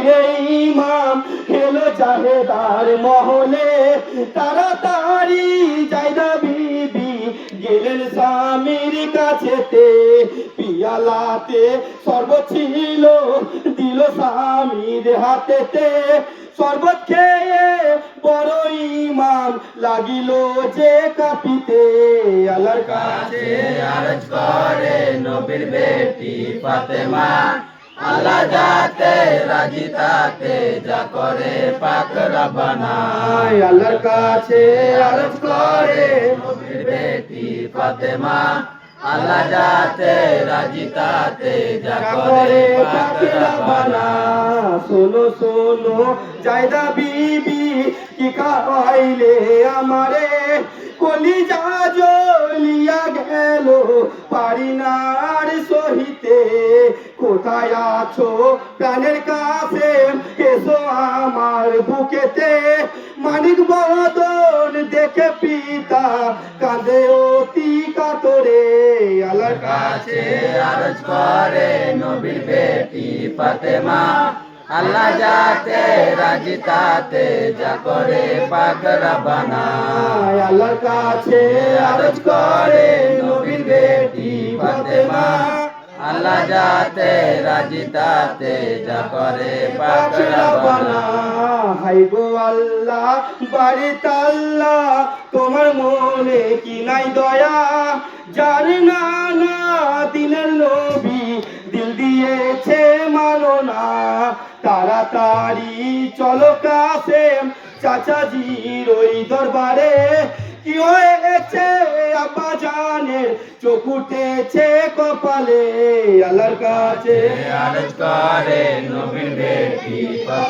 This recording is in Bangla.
নবীরে ইমাম হেলো জাহেদার মহলে তাড়াতাড়ি জায়দা বিবি গেলেন স্বামীর কাছেতে পিয়ালাতে শরবত ছিল দিল স্বামীর হাতেতে শরবত খেয়ে বড় ইমাম লাগিল যে কাঁপিতে আল্লাহর কাছে আরজ করে নবীর বেটি ফাতেমা আল্লাহ যাতে রাজি তাতে যা করে পাক রব্বানা আল্লাহর কাছে আরজ করে নবীর বেটি ফাতেমা আল্লাহ যাতে রাজি তাতে যা করে পাক রব্বানা শোনো শোনো জায়দা বিবি কি খাওয়াইলে আমারে কলিজা জ্বলিয়া গেল পারি না আর সহিতে কোথায় আছো প্রাণের কাছে এসো আমার বুকেতে মানিক বদন দেখে পিতা কাঁদে অতি কাতরে আল্লাহর কাছে আরজ করে নবীর বেটি ফাতেমা আল্লাহ যাতে রাজি তাতে যা করে পাক রব্বানা আল্লাহর কাছে আরজ করে নবীর বেটি ফাতেমা আল্লাহ যাতে রাজি তাতে যা করে পাক রব্বানা হাই গো আল্লাহ বাড়িতে আল্লাহ তোমার মনে কি নাই দয়া যার নানা দিনের নবী দিল দিয়েছে মানো না তাড়াতাড়ি চলো কাসেম চাচাজির ওই দরবারে কি হয়েছে আব্বা জানের চোখ উঠেছে কপালে আল্লাহর কাছে আরজ করে নবীর বেটি